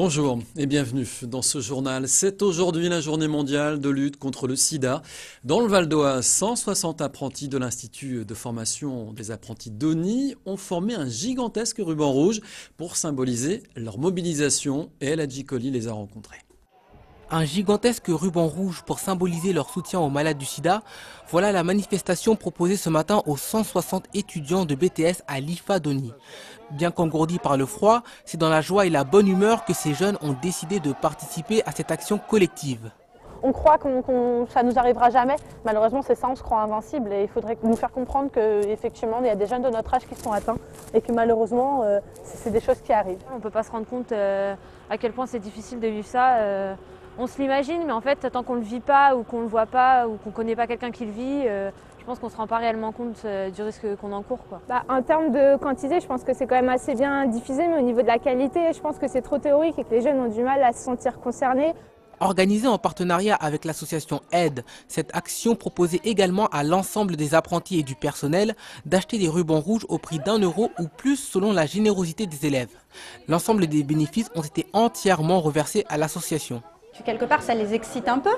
Bonjour et bienvenue dans ce journal. C'est aujourd'hui la journée mondiale de lutte contre le sida. Dans le Val d'Oise, 160 apprentis de l'Institut de formation des apprentis d'ONI ont formé un gigantesque ruban rouge pour symboliser leur mobilisation et El Hadji Koli les a rencontrés. Un gigantesque ruban rouge pour symboliser leur soutien aux malades du sida. Voilà la manifestation proposée ce matin aux 160 étudiants de BTS à l'IFA d'ONI. Bien qu'engourdis par le froid, c'est dans la joie et la bonne humeur que ces jeunes ont décidé de participer à cette action collective. On croit que ça ne nous arrivera jamais. Malheureusement, c'est ça, on se croit invincible. Et il faudrait nous faire comprendre qu'effectivement, il y a des jeunes de notre âge qui sont atteints et que malheureusement, c'est des choses qui arrivent. On ne peut pas se rendre compte à quel point c'est difficile de vivre ça. On se l'imagine, mais en fait, tant qu'on ne le vit pas ou qu'on ne le voit pas ou qu'on ne connaît pas quelqu'un qui le vit, je pense qu'on ne se rend pas réellement compte du risque qu'on encourt, quoi. En termes de quantité, je pense que c'est quand même assez bien diffusé, mais au niveau de la qualité, je pense que c'est trop théorique et que les jeunes ont du mal à se sentir concernés. Organisée en partenariat avec l'association AIDE, cette action proposait également à l'ensemble des apprentis et du personnel d'acheter des rubans rouges au prix d'1 € ou plus selon la générosité des élèves. L'ensemble des bénéfices ont été entièrement reversés à l'association. Quelque part, ça les excite un peu,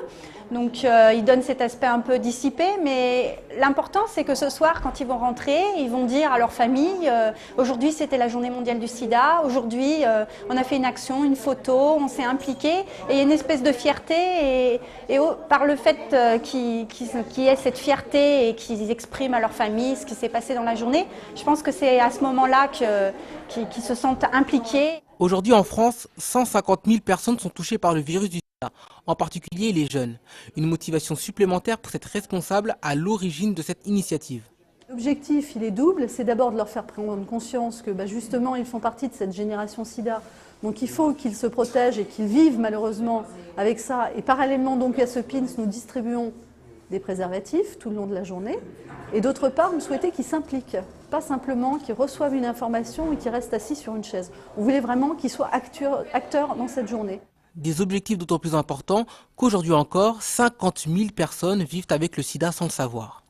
donc ils donnent cet aspect un peu dissipé, mais l'important c'est que ce soir, quand ils vont rentrer, ils vont dire à leur famille aujourd'hui c'était la journée mondiale du sida, aujourd'hui on a fait une action, une photo, on s'est impliqué, et il y a une espèce de fierté, et par le fait qu'ils aient cette fierté et qu'ils expriment à leur famille ce qui s'est passé dans la journée, je pense que c'est à ce moment-là qu'ils se sentent impliqués. Aujourd'hui en France, 150 000 personnes sont touchées par le virus du sida, en particulier les jeunes. Une motivation supplémentaire pour cette responsable à l'origine de cette initiative. L'objectif, il est double, c'est d'abord de leur faire prendre conscience que justement ils font partie de cette génération sida. Donc il faut qu'ils se protègent et qu'ils vivent malheureusement avec ça. Et parallèlement donc à ce pins, nous distribuons des préservatifs tout le long de la journée. Et d'autre part, on souhaitait qu'ils s'impliquent, pas simplement qu'ils reçoivent une information et qu'ils restent assis sur une chaise. On voulait vraiment qu'ils soient acteurs dans cette journée. Des objectifs d'autant plus importants qu'aujourd'hui encore, 50 000 personnes vivent avec le sida sans le savoir.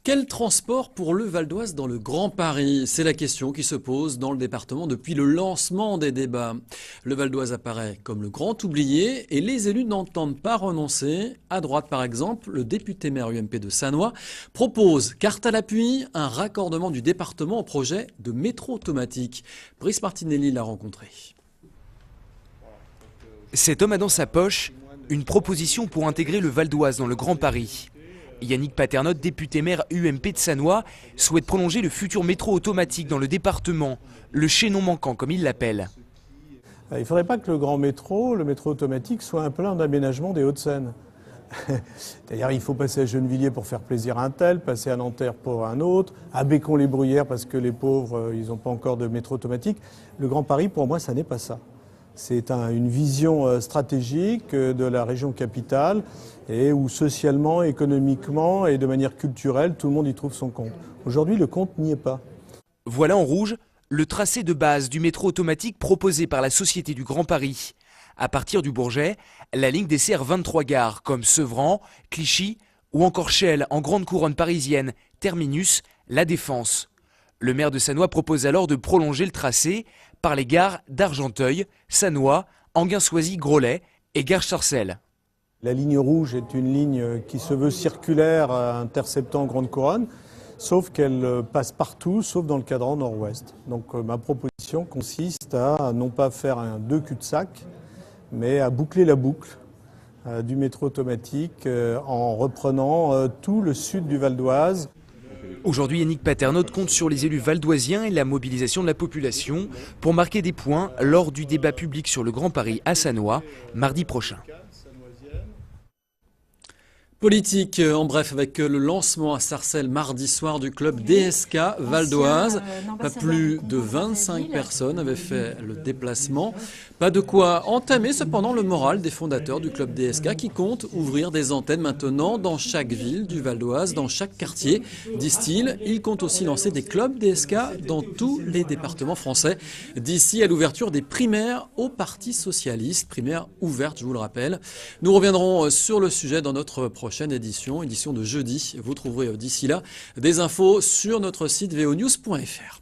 Quel transport pour le Val d'Oise dans le Grand Paris? C'est la question qui se pose dans le département depuis le lancement des débats. Le Val d'Oise apparaît comme le grand oublié et les élus n'entendent pas renoncer. À droite, par exemple, le député maire UMP de Sannois propose, carte à l'appui, un raccordement du département au projet de métro automatique. Brice Martinelli l'a rencontré. Cet homme a dans sa poche une proposition pour intégrer le Val d'Oise dans le Grand Paris. Yannick Paternotte, député maire UMP de Sannois, souhaite prolonger le futur métro automatique dans le département, le chaînon manquant comme il l'appelle. Il ne faudrait pas que le métro automatique, soit un plan d'aménagement des Hauts-de-Seine. D'ailleurs, il faut passer à Gennevilliers pour faire plaisir à un tel, passer à Nanterre pour un autre, à Bécon-les-Bruyères parce que les pauvres, ils n'ont pas encore de métro automatique. Le Grand Paris, pour moi, ça n'est pas ça. C'est une vision stratégique de la région capitale et où socialement, économiquement et de manière culturelle, tout le monde y trouve son compte. Aujourd'hui, le compte n'y est pas. Voilà en rouge le tracé de base du métro automatique proposé par la Société du Grand Paris. À partir du Bourget, la ligne dessert 23 gares comme Sevran, Clichy ou encore Chelles en grande couronne parisienne, Terminus, La Défense. Le maire de Sannois propose alors de prolonger le tracé par les gares d'Argenteuil, Sannois, Enghien-Soisy-Groslay et Gare-Sarcelles. La ligne rouge est une ligne qui se veut circulaire, interceptant grande couronne, sauf qu'elle passe partout, sauf dans le cadran nord-ouest. Donc ma proposition consiste à non pas faire un deux cul-de-sac, mais à boucler la boucle du métro automatique en reprenant tout le sud du Val d'Oise. Aujourd'hui, Yannick Paternotte compte sur les élus valdoisiens et la mobilisation de la population pour marquer des points lors du débat public sur le Grand Paris à Sannois, mardi prochain. Politique, en bref, avec le lancement à Sarcelles mardi soir du club DSK Val d'Oise. Pas plus de 25 personnes avaient fait le déplacement. Pas de quoi entamer cependant le moral des fondateurs du club DSK qui comptent ouvrir des antennes maintenant dans chaque ville du Val d'Oise, dans chaque quartier. Disent-ils, ils comptent aussi lancer des clubs DSK dans tous les départements français d'ici à l'ouverture des primaires au Parti Socialiste. Primaires ouvertes, je vous le rappelle. Nous reviendrons sur le sujet dans notre prochaine édition de jeudi. Vous trouverez d'ici là des infos sur notre site vonews.fr.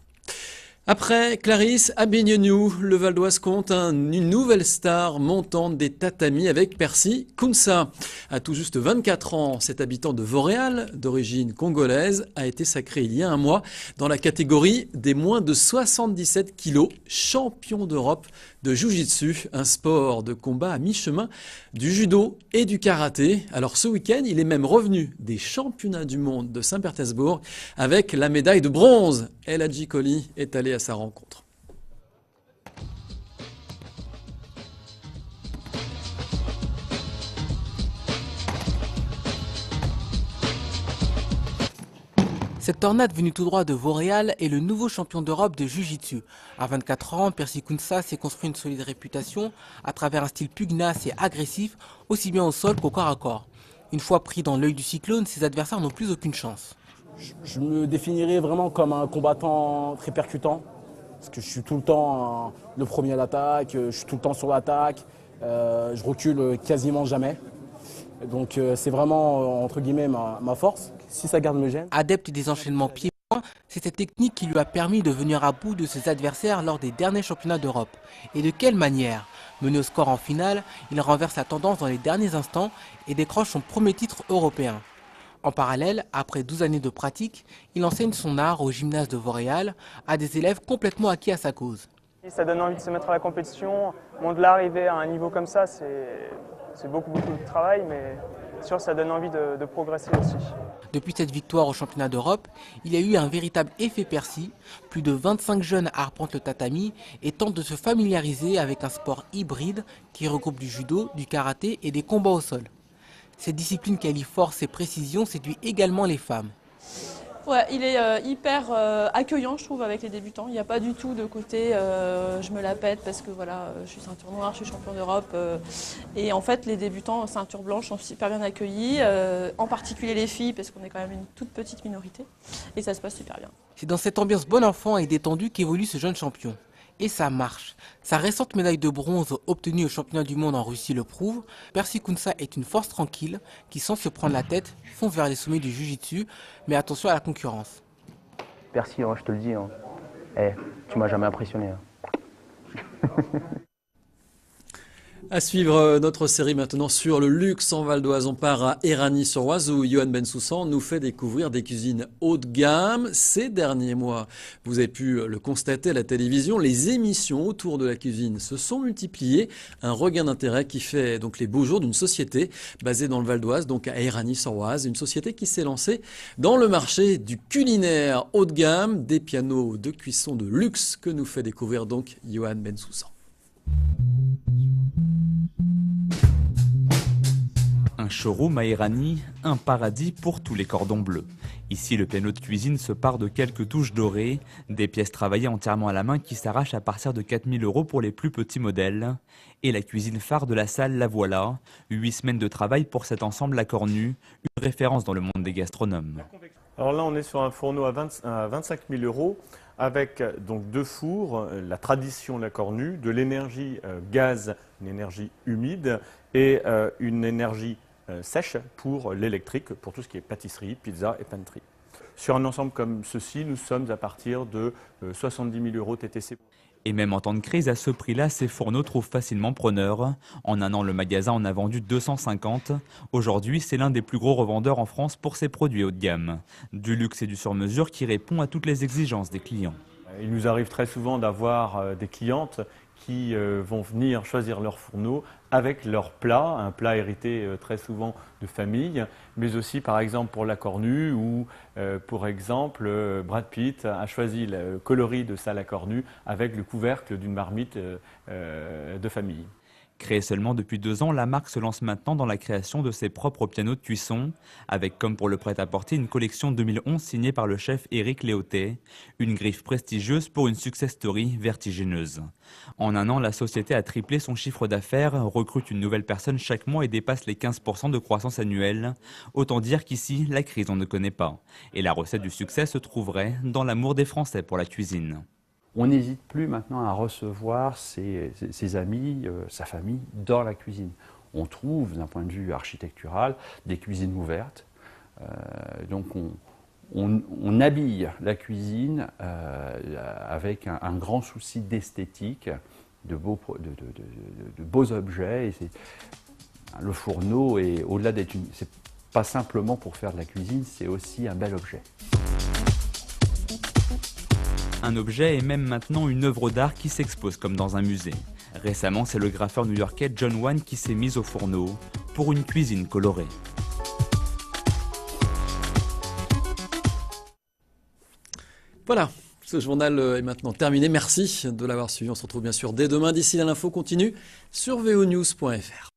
Après Clarisse Abignenou, le Val d'Oise compte une nouvelle star montante des tatamis avec Percy Kounsa. À tout juste 24 ans, cet habitant de Vauréal, d'origine congolaise, a été sacré il y a un mois dans la catégorie des moins de 77 kilos, champion d'Europe de Jiu-Jitsu, un sport de combat à mi-chemin du judo et du karaté. Alors ce week-end, il est même revenu des championnats du monde de Saint-Pétersbourg avec la médaille de bronze. El Hadji Koli est allé à sa rencontre. Cette tornade venue tout droit de Vauréal est le nouveau champion d'Europe de Jiu-Jitsu. À 24 ans, Percy Kounsa s'est construit une solide réputation à travers un style pugnace et agressif, aussi bien au sol qu'au corps à corps. Une fois pris dans l'œil du cyclone, ses adversaires n'ont plus aucune chance. Je me définirais vraiment comme un combattant très percutant, parce que je suis tout le temps le premier à l'attaque, je suis tout le temps sur l'attaque, je recule quasiment jamais. Donc c'est vraiment, entre guillemets, ma force. Si ça garde me gêne. Adepte des enchaînements pieds-poings, c'est cette technique qui lui a permis de venir à bout de ses adversaires lors des derniers championnats d'Europe. Et de quelle manière? Mené au score en finale, il renverse la tendance dans les derniers instants et décroche son premier titre européen. En parallèle, après 12 années de pratique, il enseigne son art au gymnase de Vauréal à des élèves complètement acquis à sa cause. Ça donne envie de se mettre à la compétition. De l'arriver à un niveau comme ça, c'est beaucoup de travail, mais sûr, ça donne envie de progresser aussi. Depuis cette victoire au championnat d'Europe, il y a eu un véritable effet Percy. Plus de 25 jeunes arpentent le tatami et tentent de se familiariser avec un sport hybride qui regroupe du judo, du karaté et des combats au sol. Cette discipline qui allie force et précision séduit également les femmes. Ouais, il est hyper accueillant, je trouve, avec les débutants. Il n'y a pas du tout de côté je me la pète parce que voilà, je suis ceinture noire, je suis champion d'Europe. Et en fait, les débutants ceinture blanche sont super bien accueillis, en particulier les filles, parce qu'on est quand même une toute petite minorité. Et ça se passe super bien. C'est dans cette ambiance bon enfant et détendue qu'évolue ce jeune champion. Et ça marche. Sa récente médaille de bronze obtenue au championnat du monde en Russie le prouve. Percy Kounsa est une force tranquille qui, sans se prendre la tête, fonce vers les sommets du Jiu-Jitsu. Mais attention à la concurrence. Percy, je te le dis, tu m'as jamais impressionné. À suivre notre série maintenant sur le luxe en Val d'Oise. On part à Éragny-sur-Oise où Yoann Bensoussan nous fait découvrir des cuisines haut de gamme. Ces derniers mois, vous avez pu le constater à la télévision, les émissions autour de la cuisine se sont multipliées. Un regain d'intérêt qui fait donc les beaux jours d'une société basée dans le Val d'Oise, donc à Éragny-sur-Oise. Une société qui s'est lancée dans le marché du culinaire haut de gamme, des pianos de cuisson de luxe que nous fait découvrir donc Yoann Bensoussan. Un showroom à Éragny, un paradis pour tous les cordons bleus. Ici, le piano de cuisine se part de quelques touches dorées, des pièces travaillées entièrement à la main qui s'arrachent à partir de 4 000 € pour les plus petits modèles. Et la cuisine phare de la salle, la voilà. 8 semaines de travail pour cet ensemble La Cornue, une référence dans le monde des gastronomes. Alors là, on est sur un fourneau à 25 000 € avec donc 2 fours, la tradition La Cornue, de l'énergie gaz, une énergie humide et une énergie sèche pour l'électrique, pour tout ce qui est pâtisserie, pizza et pâtisserie. Sur un ensemble comme ceci, nous sommes à partir de 70 000 € TTC. Et même en temps de crise, à ce prix-là, ces fourneaux trouvent facilement preneur. En un an, le magasin en a vendu 250. Aujourd'hui, c'est l'un des plus gros revendeurs en France pour ses produits haut de gamme. Du luxe et du sur-mesure qui répond à toutes les exigences des clients. Il nous arrive très souvent d'avoir des clientes qui vont venir choisir leur fourneau avec leur plat, un plat hérité très souvent de famille, mais aussi par exemple pour La Cornue où pour exemple Brad Pitt a choisi le coloris de sa La Cornue avec le couvercle d'une marmite de famille. Créée seulement depuis 2 ans, la marque se lance maintenant dans la création de ses propres pianos de cuisson, avec comme pour le prêt-à-porter une collection 2011 signée par le chef Éric Léotet, une griffe prestigieuse pour une success story vertigineuse. En un an, la société a triplé son chiffre d'affaires, recrute une nouvelle personne chaque mois et dépasse les 15% de croissance annuelle. Autant dire qu'ici, la crise on ne connaît pas. Et la recette du succès se trouverait dans l'amour des Français pour la cuisine. On n'hésite plus maintenant à recevoir ses amis, sa famille dans la cuisine. On trouve, d'un point de vue architectural, des cuisines ouvertes. Donc on habille la cuisine avec un grand souci d'esthétique, de beaux objets. Et le fourneau, au-delà d'être c'est pas simplement pour faire de la cuisine, c'est aussi un bel objet. Un objet est même maintenant une œuvre d'art qui s'expose comme dans un musée. Récemment, c'est le graffeur new-yorkais John Wan qui s'est mis au fourneau pour une cuisine colorée. Voilà, ce journal est maintenant terminé. Merci de l'avoir suivi. On se retrouve bien sûr dès demain. D'ici là, l'info continue sur vonews.fr.